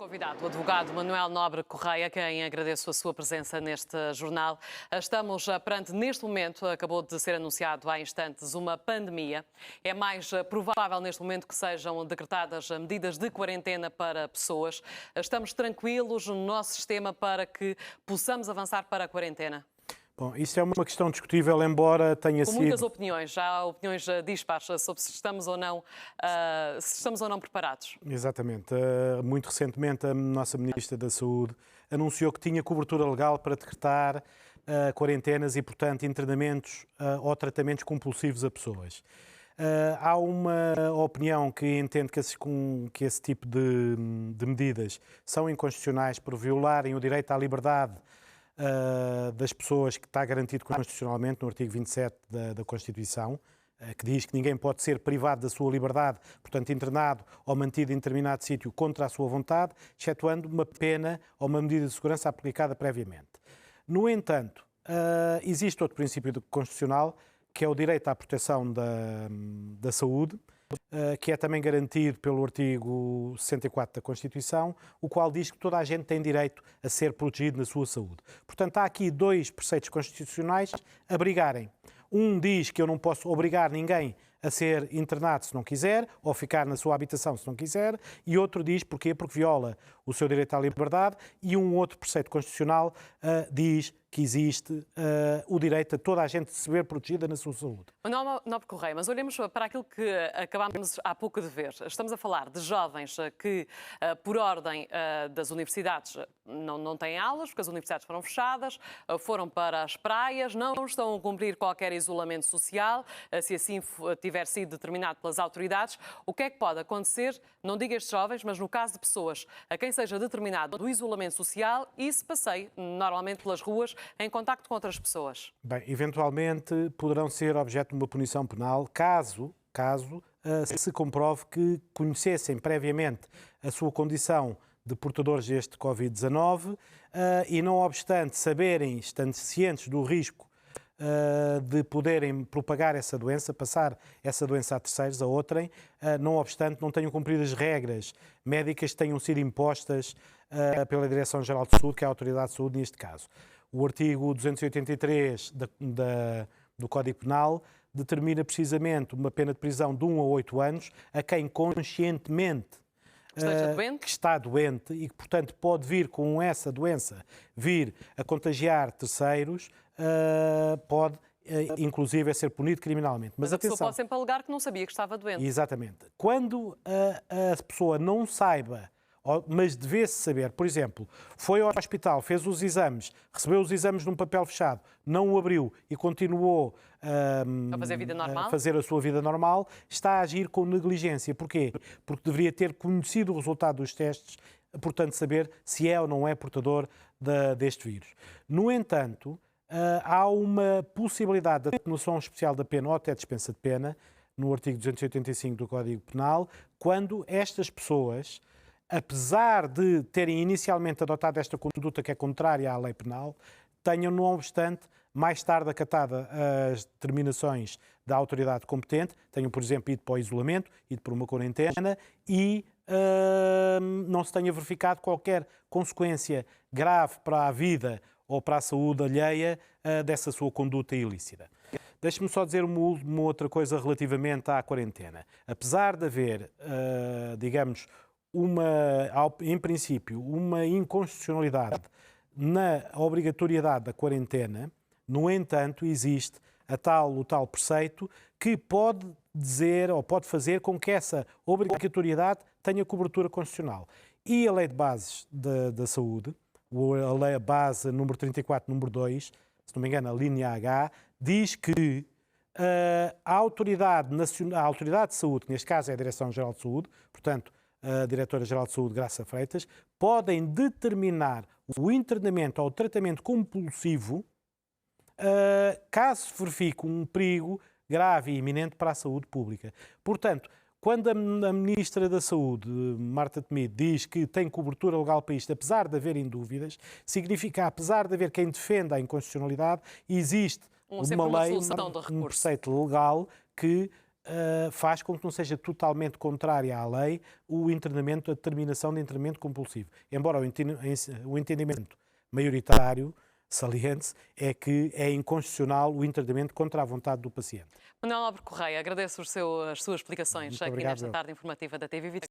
Convidado, o advogado Manuel Nobre Correia, quem agradeço a sua presença neste jornal. Estamos perante, neste momento, acabou de ser anunciado há instantes, uma pandemia. É mais provável neste momento que sejam decretadas medidas de quarentena para pessoas. Estamos tranquilos no nosso sistema para que possamos avançar para a quarentena? Bom, isso é uma questão discutível, embora tenha sido... Com muitas opiniões, já há opiniões dispares sobre se estamos ou não preparados. Exatamente. Muito recentemente, a nossa Ministra da Saúde anunciou que tinha cobertura legal para decretar quarentenas e, portanto, internamentos ou tratamentos compulsivos a pessoas. Há uma opinião que entende que esse tipo de medidas são inconstitucionais por violarem o direito à liberdade das pessoas, que está garantido constitucionalmente no artigo 27 da Constituição, que diz que ninguém pode ser privado da sua liberdade, portanto internado ou mantido em determinado sítio contra a sua vontade, excetuando uma pena ou uma medida de segurança aplicada previamente. No entanto, existe outro princípio constitucional, que é o direito à proteção da saúde, que é também garantido pelo artigo 64 da Constituição, o qual diz que toda a gente tem direito a ser protegido na sua saúde. Portanto, há aqui dois preceitos constitucionais a brigarem. Um diz que eu não posso obrigar ninguém a ser internado se não quiser, ou ficar na sua habitação se não quiser, e outro diz porquê? Porque viola o seu direito à liberdade, e um outro preceito constitucional diz que existe o direito a toda a gente se ver protegida na sua saúde. Manuel Nobre Correia, mas olhemos para aquilo que acabámos há pouco de ver. Estamos a falar de jovens que, por ordem das universidades, não têm aulas, porque as universidades foram fechadas, foram para as praias, não estão a cumprir qualquer isolamento social, se assim tiver sido determinado pelas autoridades. O que é que pode acontecer, não digo estes jovens, mas no caso de pessoas a quem seja determinado o isolamento social e se passeie normalmente pelas ruas em contacto com outras pessoas? Bem, eventualmente poderão ser objeto de uma punição penal caso se comprove que conhecessem previamente a sua condição de portadores deste Covid-19 e, não obstante saberem, estando cientes do risco de poderem propagar essa doença, passar essa doença a terceiros, a outrem, não obstante não tenham cumprido as regras médicas que tenham sido impostas pela Direção-Geral de Saúde, que é a Autoridade de Saúde neste caso. O artigo 283 do Código Penal determina precisamente uma pena de prisão de 1 a 8 anos a quem conscientemente que está doente e que, portanto, pode vir com essa doença, vir a contagiar terceiros, pode, inclusive, ser punido criminalmente. Mas a pessoa pode sempre alegar que não sabia que estava doente. Exatamente. Quando a pessoa não saiba, mas devesse saber, por exemplo, foi ao hospital, fez os exames, recebeu os exames num papel fechado, não o abriu e continuou a fazer a sua vida normal, está a agir com negligência. Porquê? Porque deveria ter conhecido o resultado dos testes, portanto saber se é ou não é portador deste vírus. No entanto, há uma possibilidade de atenuação especial da pena ou até dispensa de pena, no artigo 285 do Código Penal, quando estas pessoas, apesar de terem inicialmente adotado esta conduta que é contrária à lei penal, tenham, não obstante, mais tarde acatada as determinações da autoridade competente, tenham, por exemplo, ido para o isolamento, ido para uma quarentena e não se tenha verificado qualquer consequência grave para a vida ou para a saúde alheia dessa sua conduta ilícita. Deixe-me só dizer uma outra coisa relativamente à quarentena. Apesar de haver, digamos, em princípio, uma inconstitucionalidade na obrigatoriedade da quarentena, no entanto, existe o tal preceito que pode dizer ou pode fazer com que essa obrigatoriedade tenha cobertura constitucional. E a Lei de Bases da Saúde, a Lei Base número 34, número 2, se não me engano, a linha H, diz que a Autoridade de Saúde, que neste caso é a Direção-Geral de Saúde, portanto, a Diretora-Geral de Saúde, Graça Freitas, podem determinar o internamento ou o tratamento compulsivo caso se verifique um perigo grave e iminente para a saúde pública. Portanto, quando a Ministra da Saúde, Marta Temido, diz que tem cobertura legal para isto, apesar de haverem dúvidas, significa, apesar de haver quem defenda a inconstitucionalidade, existe uma lei, um preceito legal que faz com que não seja totalmente contrária à lei o internamento, a determinação de internamento compulsivo. Embora o entendimento maioritário, saliente, é que é inconstitucional o internamento contra a vontade do paciente. Manuel Nobre Correia, agradeço as suas explicações Muito aqui obrigado, nesta tarde informativa da TV25.